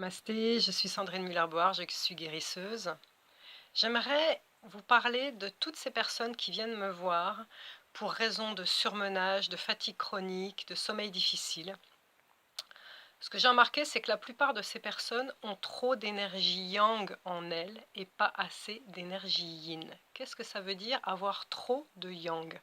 Namasté, je suis Sandrine Muller-Boire, je suis guérisseuse. J'aimerais vous parler de toutes ces personnes qui viennent me voir pour raison de surmenage, de fatigue chronique, de sommeil difficile. Ce que j'ai remarqué, c'est que la plupart de ces personnes ont trop d'énergie yang en elles et pas assez d'énergie yin. Qu'est-ce que ça veut dire avoir trop de yang?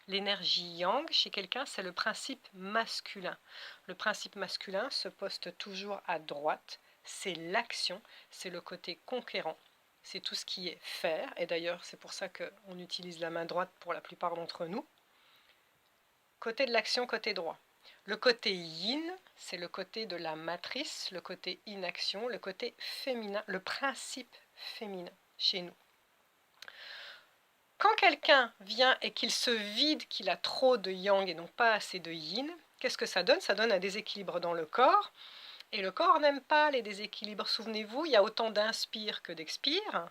L'énergie yang, chez quelqu'un, c'est le principe masculin. Le principe masculin se poste toujours à droite, c'est l'action, c'est le côté conquérant, c'est tout ce qui est faire, et d'ailleurs c'est pour ça qu'on utilise la main droite pour la plupart d'entre nous. Côté de l'action, côté droit. Le côté yin, c'est le côté de la matrice, le côté inaction, le côté féminin, le principe féminin chez nous. Quand quelqu'un vient et qu'il se vide, qu'il a trop de yang et donc pas assez de yin, qu'est-ce que ça donne? Ça donne un déséquilibre dans le corps. Et le corps n'aime pas les déséquilibres. Souvenez-vous, il y a autant d'inspire que d'expire.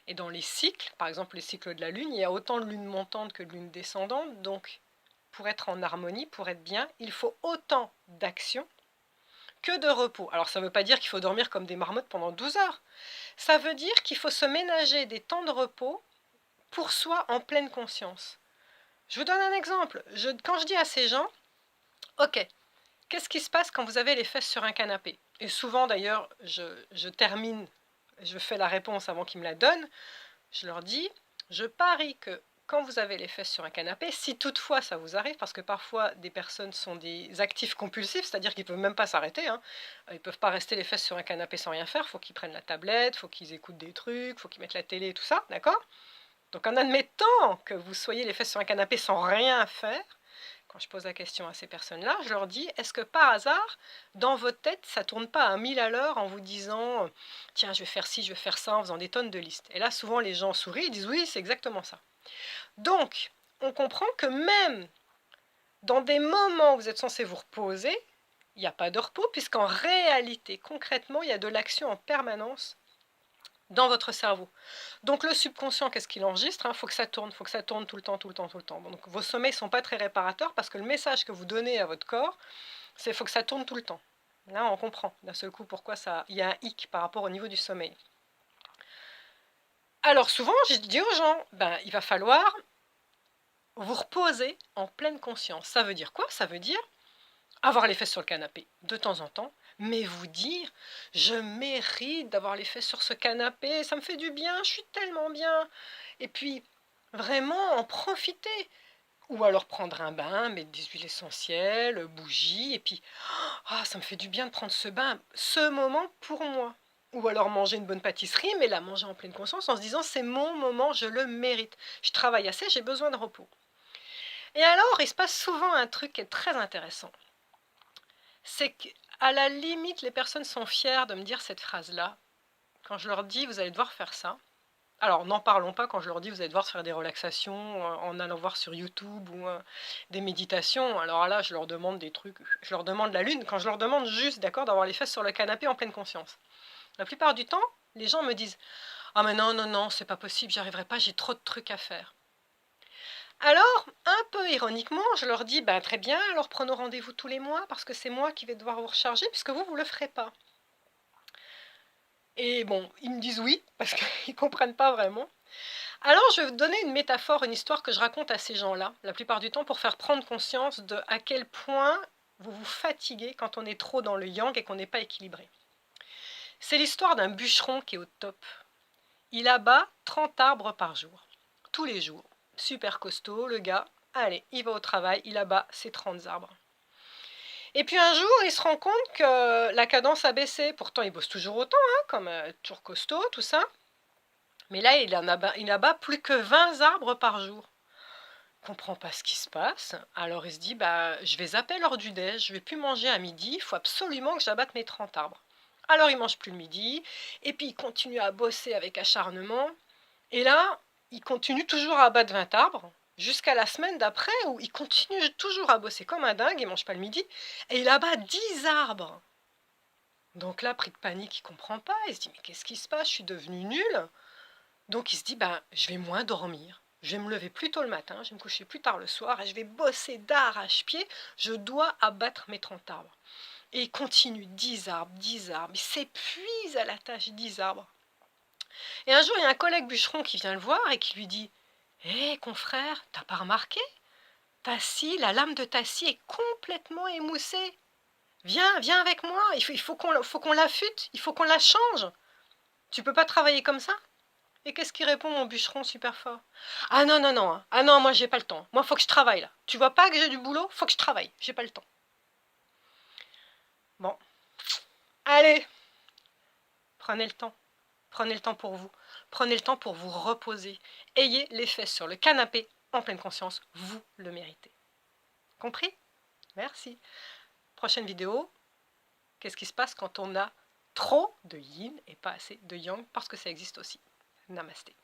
Et dans les cycles, par exemple les cycles de la Lune, il y a autant de lune montante que de lune descendante. Donc, pour être en harmonie, pour être bien, il faut autant d'action que de repos. Alors, ça ne veut pas dire qu'il faut dormir comme des marmottes pendant 12 heures. Ça veut dire qu'il faut se ménager des temps de repos pour soi en pleine conscience. Je vous donne un exemple. Quand je dis à ces gens, ok, qu'est-ce qui se passe quand vous avez les fesses sur un canapé? Et souvent d'ailleurs, je termine, je fais la réponse avant qu'ils me la donnent. Je leur dis, je parie que quand vous avez les fesses sur un canapé, si toutefois ça vous arrive, parce que parfois des personnes sont des actifs compulsifs, c'est-à-dire qu'ils ne peuvent même pas s'arrêter, hein. Ils ne peuvent pas rester les fesses sur un canapé sans rien faire, il faut qu'ils prennent la tablette, il faut qu'ils écoutent des trucs, il faut qu'ils mettent la télé et tout ça, d'accord? Donc en admettant que vous soyez les fesses sur un canapé sans rien faire, quand je pose la question à ces personnes-là, je leur dis, est-ce que par hasard, dans votre tête, ça ne tourne pas à 1000 à l'heure en vous disant, tiens, je vais faire ci, je vais faire ça, en faisant des tonnes de listes? Et là, souvent, les gens sourient, ils disent, oui, c'est exactement ça. Donc, on comprend que même dans des moments où vous êtes censé vous reposer, il n'y a pas de repos, puisqu'en réalité, concrètement, il y a de l'action en permanence dans votre cerveau. Donc le subconscient, qu'est-ce qu'il enregistre? Faut que ça tourne tout le temps, tout le temps, tout le temps. Bon, donc vos sommeils ne sont pas très réparateurs parce que le message que vous donnez à votre corps, c'est faut que ça tourne tout le temps. Là, on comprend d'un seul coup pourquoi il y a un hic par rapport au niveau du sommeil. Alors souvent, je dis aux gens, il va falloir vous reposer en pleine conscience. Ça veut dire quoi? Ça veut dire avoir les fesses sur le canapé de temps en temps, mais vous dire, je mérite d'avoir les fesses sur ce canapé, ça me fait du bien, je suis tellement bien. Et puis, vraiment en profiter. Ou alors prendre un bain, mettre des huiles essentielles, bougies, et puis, ça me fait du bien de prendre ce bain, ce moment pour moi. Ou alors manger une bonne pâtisserie, mais la manger en pleine conscience en se disant, c'est mon moment, je le mérite. Je travaille assez, j'ai besoin de repos. Et alors, il se passe souvent un truc qui est très intéressant. C'est qu'à la limite, les personnes sont fières de me dire cette phrase-là. Quand je leur dis, vous allez devoir faire ça. Alors, n'en parlons pas quand je leur dis, vous allez devoir faire des relaxations en allant voir sur YouTube ou des méditations. Alors là, je leur demande des trucs, je leur demande la lune. Quand je leur demande juste, d'accord, d'avoir les fesses sur le canapé en pleine conscience. La plupart du temps, les gens me disent, ah mais non, non, non, c'est pas possible, j'y arriverai pas, j'ai trop de trucs à faire. Alors, un peu ironiquement, je leur dis, très bien, alors prenons rendez-vous tous les mois, parce que c'est moi qui vais devoir vous recharger, puisque vous ne le ferez pas. Et bon, ils me disent oui, parce qu'ils ne comprennent pas vraiment. Alors, je vais vous donner une métaphore, une histoire que je raconte à ces gens-là, la plupart du temps, pour faire prendre conscience de à quel point vous vous fatiguez quand on est trop dans le yang et qu'on n'est pas équilibré. C'est l'histoire d'un bûcheron qui est au top. Il abat 30 arbres par jour, tous les jours. Super costaud, le gars. Allez, il va au travail, il abat ses 30 arbres. Et puis un jour, il se rend compte que la cadence a baissé. Pourtant, il bosse toujours autant, comme toujours costaud, tout ça. Mais là, il abat plus que 20 arbres par jour. Il ne comprend pas ce qui se passe. Alors il se dit, je vais zapper l'heure du déj, je ne vais plus manger à midi, il faut absolument que j'abatte mes 30 arbres. Alors il ne mange plus le midi, et puis il continue à bosser avec acharnement. Et là, il continue toujours à abattre 20 arbres, jusqu'à la semaine d'après, où il continue toujours à bosser comme un dingue, il ne mange pas le midi, et il abat 10 arbres. Donc là, pris de panique, il ne comprend pas, il se dit, mais qu'est-ce qui se passe? Je suis devenu nul. Donc il se dit, je vais moins dormir, je vais me lever plus tôt le matin, je vais me coucher plus tard le soir, et je vais bosser d'arrache-pied, je dois abattre mes 30 arbres. Et il continue, 10 arbres, 10 arbres. Il s'épuise à la tâche, 10 arbres. Et un jour, il y a un collègue bûcheron qui vient le voir et qui lui dit « Hé, confrère, t'as pas remarqué? Ta scie, la lame de ta scie est complètement émoussée. Viens avec moi, faut qu'on l'affûte, il faut qu'on la change. Tu peux pas travailler comme ça ?» Et qu'est-ce qu'il répond, mon bûcheron super fort? « Ah non, non, non, hein. Ah non, moi j'ai pas le temps. Moi, faut que je travaille là. Tu vois pas que j'ai du boulot? Faut que je travaille, j'ai pas le temps. » Bon, allez, prenez le temps. Prenez le temps pour vous. Prenez le temps pour vous reposer. Ayez les fesses sur le canapé en pleine conscience. Vous le méritez. Compris? Merci. Prochaine vidéo. Qu'est-ce qui se passe quand on a trop de yin et pas assez de yang? Parce que ça existe aussi. Namasté.